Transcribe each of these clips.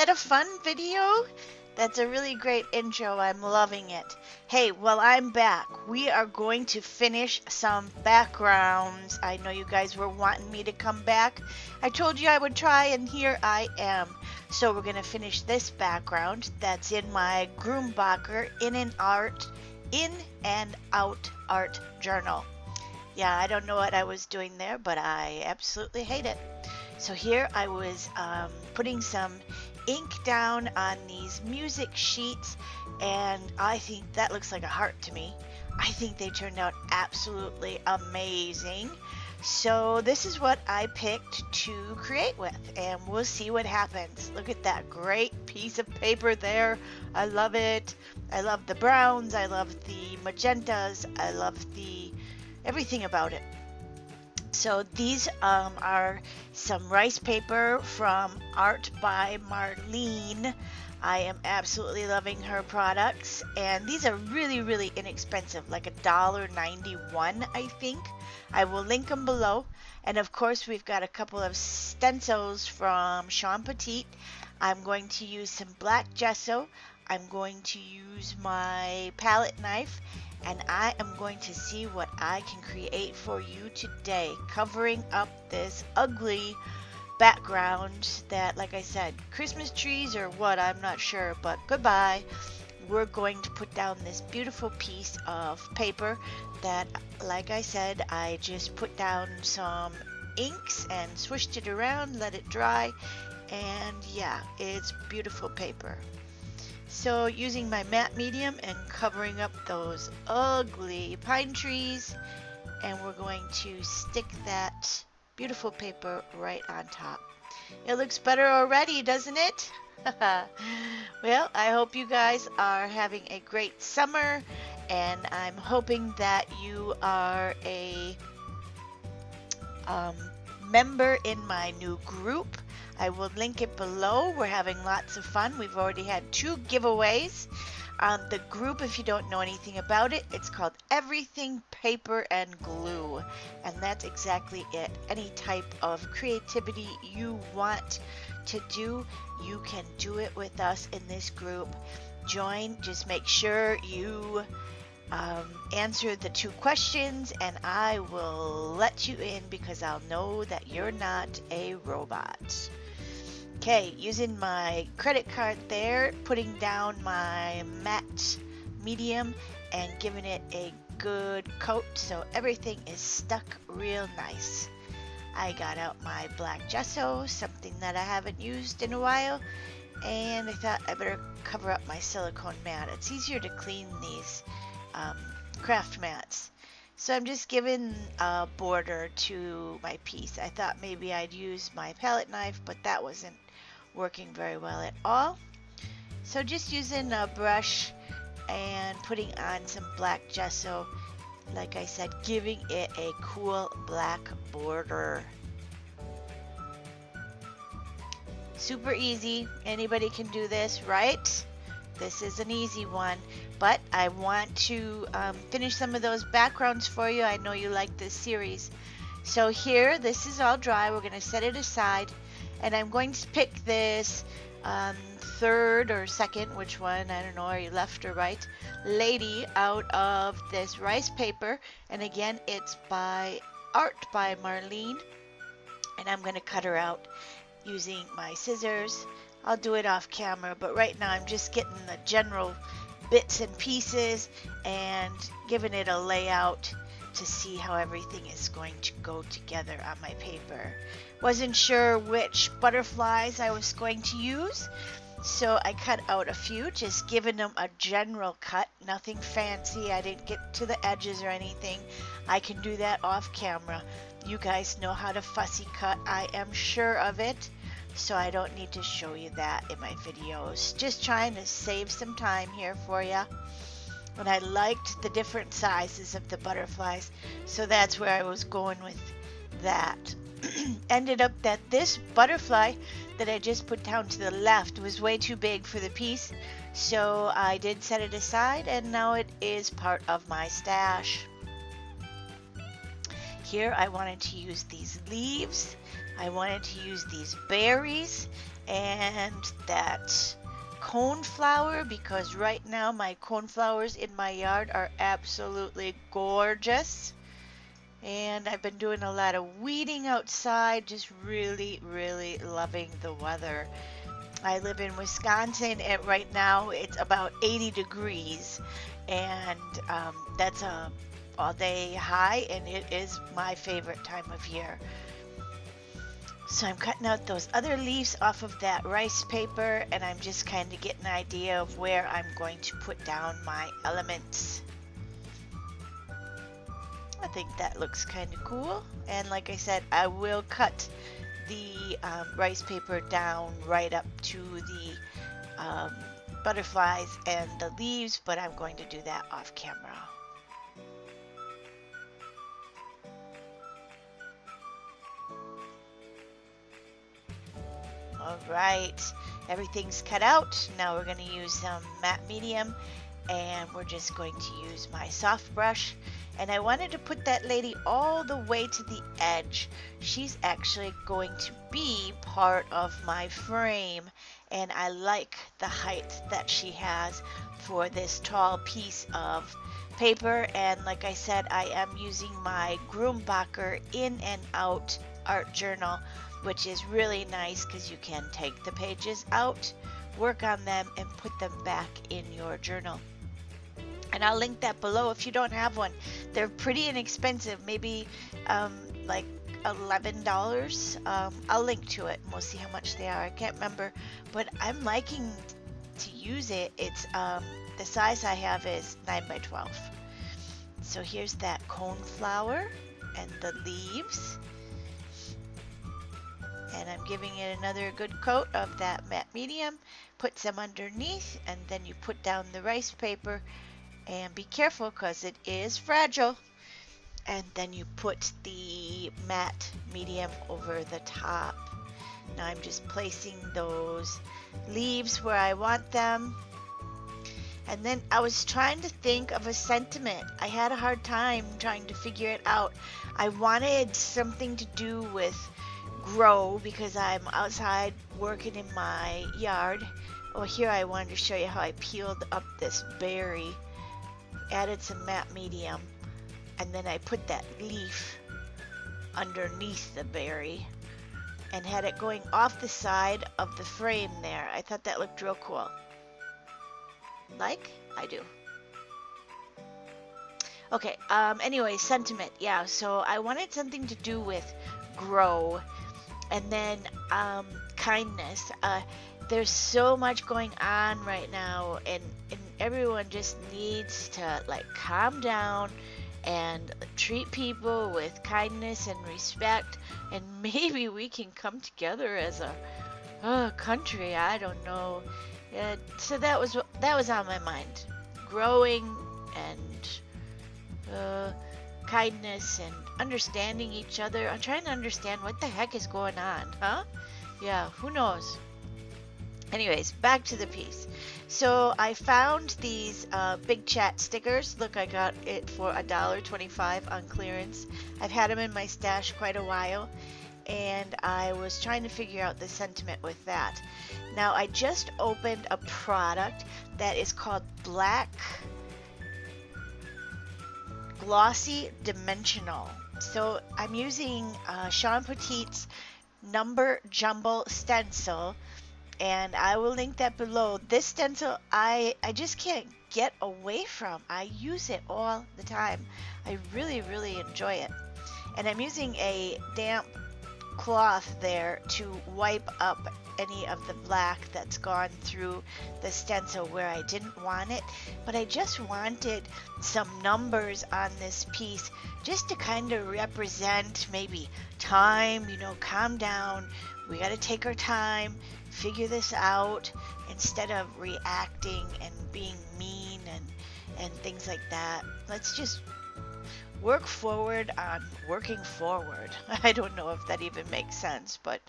that a fun video? That's a really great intro. I'm loving it. Hey, well, I'm back. We are going to finish some backgrounds. I know you guys were wanting me to come back. I told you I would try, and here I am. So we're going to finish this background that's in my Groombacher in and out art journal. Yeah, I don't know what I was doing there, but I absolutely hate it. So here I was putting some ink down on these music sheets, and I think that looks like a heart to me. I think they turned out absolutely amazing. So this is what I picked to create with, and we'll see what happens. Look at that great piece of paper there. I love it. I love the browns. I love the magentas. I love everything about it. So these are some rice paper from Art by Marlene. I am absolutely loving her products, and these are really, really inexpensive, like $1.91, I think. I will link them below. And of course, we've got a couple of stencils from shawnpetite. I'm going to use some black gesso. I'm going to use my palette knife, and I am going to see what I can create for you today, covering up this ugly background that, like I said, Christmas trees or what, I'm not sure, but goodbye. We're going to put down this beautiful piece of paper that, like I said, I just put down some inks and swished it around, let it dry, and yeah, it's beautiful paper. So using my matte medium and covering up those ugly pine trees, and we're going to stick that beautiful paper right on top. It looks better already, doesn't it? Well, I hope you guys are having a great summer, and I'm hoping that you are a member in my new group. I will link it below. We're having lots of fun. We've already had 2 giveaways. The group, if you don't know anything about it, it's called Everything Paper and Glue. And that's exactly it. Any type of creativity you want to do, you can do it with us in this group. Join. Just make sure you answer the 2 questions, and I will let you in because I'll know that you're not a robot. Okay, using my credit card there, putting down my matte medium and giving it a good coat so everything is stuck real nice. I got out my black gesso, something that I haven't used in a while, and I thought I better cover up my silicone mat. It's easier to clean these craft mats. So I'm just giving a border to my piece. I thought maybe I'd use my palette knife, but that wasn't working very well at all. So just using a brush and putting on some black gesso, like I said, giving it a cool black border. Super easy. Anybody can do this, right? This is an easy one, but I want to finish some of those backgrounds for you. I know you like this series. So here, this is all dry. We're going to set it aside, and I'm going to pick this third or second, which one, I don't know, are you left or right, lady out of this rice paper. And again, it's by Art by Marlene, and I'm going to cut her out using my scissors. I'll do it off camera, but right now I'm just getting the general bits and pieces and giving it a layout to see how everything is going to go together on my paper. Wasn't sure which butterflies I was going to use, so I cut out a few, just giving them a general cut, nothing fancy. I didn't get to the edges or anything. I can do that off camera. You guys know how to fussy cut, I am sure of it, so I don't need to show you that in my videos. Just trying to save some time here for you. And I liked the different sizes of the butterflies, so that's where I was going with that. Ended up that this butterfly that I just put down to the left was way too big for the piece, so I did set it aside, and now it is part of my stash. here I wanted to use these leaves, I wanted to use these berries, and that coneflower, because right now my coneflowers in my yard are absolutely gorgeous. And I've been doing a lot of weeding outside, just really, really loving the weather. I live in Wisconsin, and right now it's about 80 degrees, and that's a all-day high, and it is my favorite time of year. So I'm cutting out those other leaves off of that rice paper, and I'm just kind of getting an idea of where I'm going to put down my elements. I think that looks kind of cool, and like I said, I will cut the rice paper down right up to the butterflies and the leaves, but I'm going to do that off camera. All right, everything's cut out. Now we're going to use some matte medium, and we're just going to use my soft brush. And I wanted to put that lady all the way to the edge. She's actually going to be part of my frame, and I like the height that she has for this tall piece of paper. And like I said, I am using my Grumbacher in and out art journal, which is really nice because you can take the pages out, work on them, and put them back in your journal. And I'll link that below if you don't have one. They're pretty inexpensive, maybe like $11. I'll link to it and we'll see how much they are. I can't remember, but I'm liking to use it. It's the size I have is 9 by 12. So here's that coneflower and the leaves. And I'm giving it another good coat of that matte medium. Put some underneath, and then you put down the rice paper. And be careful because it is fragile. And then you put the matte medium over the top. Now I'm just placing those leaves where I want them. And then I was trying to think of a sentiment. I had a hard time trying to figure it out. I wanted something to do with grow because I'm outside working in my yard. Oh, here I wanted to show you how I peeled up this berry. Added some matte medium, and then I put that leaf underneath the berry and had it going off the side of the frame there. I thought that looked real cool. Like I do. Okay, anyway, sentiment. Yeah, so I wanted something to do with grow, and then kindness. There's so much going on right now, and everyone just needs to like calm down and treat people with kindness and respect, and maybe we can come together as a country. I don't know. So that was on my mind. Growing and kindness and understanding each other. I'm trying to understand what the heck is going on, huh? Yeah, who knows? Anyways, back to the piece. So I found these big chat stickers. Look, I got it for $1.25 on clearance. I've had them in my stash quite a while, and I was trying to figure out the sentiment with that. Now, I just opened a product that is called Black Glossy Dimensional. So I'm using Shawn Petite's number jumble stencil, and I will link that below. This stencil I just can't get away from. I use it all the time. I really, really enjoy it. And I'm using a damp cloth there to wipe up any of the black that's gone through the stencil where I didn't want it. But I just wanted some numbers on this piece just to kind of represent maybe time, calm down. We got to take our time, figure this out, instead of reacting and being mean and things like that. Let's just work forward on working forward. I don't know if that even makes sense, but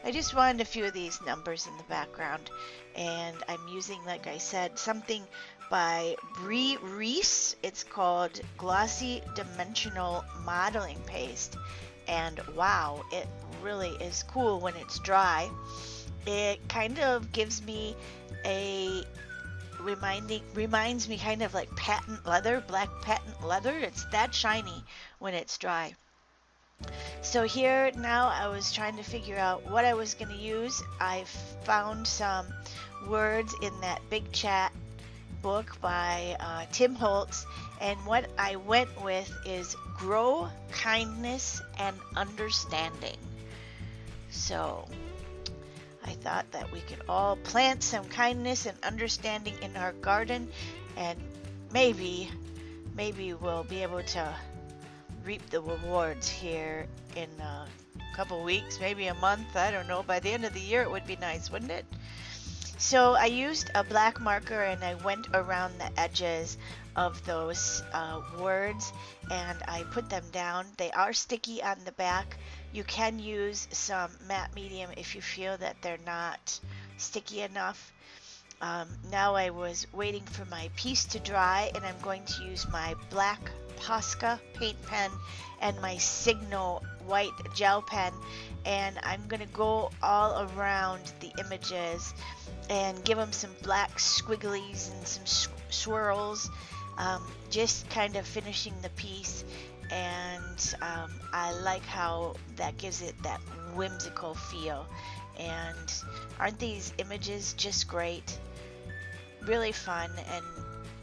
I just wanted a few of these numbers in the background, and I'm using, like I said, something by Bree Reese. It's called Glossy Dimensional Modeling Paste. And wow, it really is cool when it's dry. It kind of gives me a reminds me kind of like patent leather, black patent leather. It's that shiny when it's dry. So here now I was trying to figure out what I was going to use. I found some words in that big chat book by Tim Holtz, and what I went with is grow kindness and understanding. So I thought that we could all plant some kindness and understanding in our garden, and maybe we'll be able to reap the rewards here in a couple weeks, maybe a month. I don't know. By the end of the year, it would be nice, wouldn't it? So I used a black marker and I went around the edges of those words and I put them down. They are sticky on the back. You can use some matte medium if you feel that they're not sticky enough. Now I was waiting for my piece to dry, and I'm going to use my black Posca paint pen and my Signal white gel pen, and I'm going to go all around the images and give them some black squigglies and some swirls, just kind of finishing the piece. And I like how that gives it that whimsical feel. And aren't these images just great? Really fun, and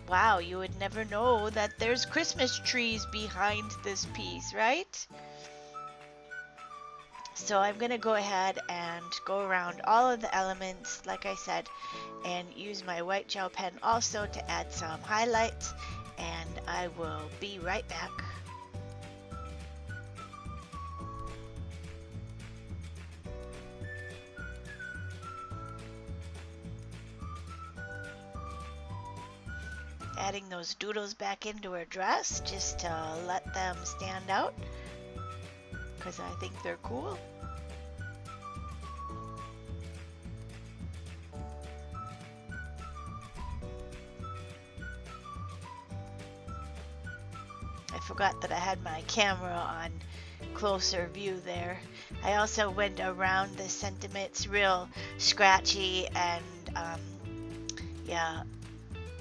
wow, you would never know that there's Christmas trees behind this piece, right? So I'm going to go ahead and go around all of the elements, like I said, and use my white gel pen also to add some highlights, and I will be right back. Adding those doodles back into her dress just to let them stand out, because I think they're cool. I forgot that I had my camera on closer view there. I also went around the sentiments real scratchy and yeah,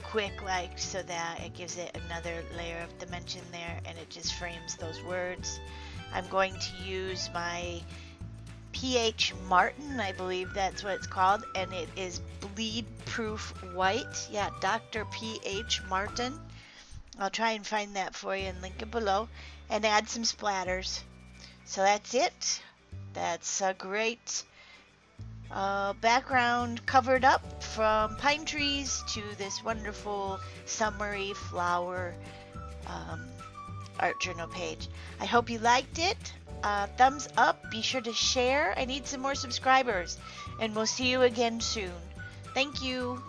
quick, like, so that it gives it another layer of dimension there, and it just frames those words. I'm going to use my PH Martin, I believe that's what it's called, and it is bleed proof white. Yeah, Dr. PH Martin. I'll try and find that for you and link it below, and add some splatters. So that's it. That's a great background covered up from pine trees to this wonderful summery flower art journal page. I hope you liked it. Thumbs up. Be sure to share. I need some more subscribers, and we'll see you again soon. Thank you.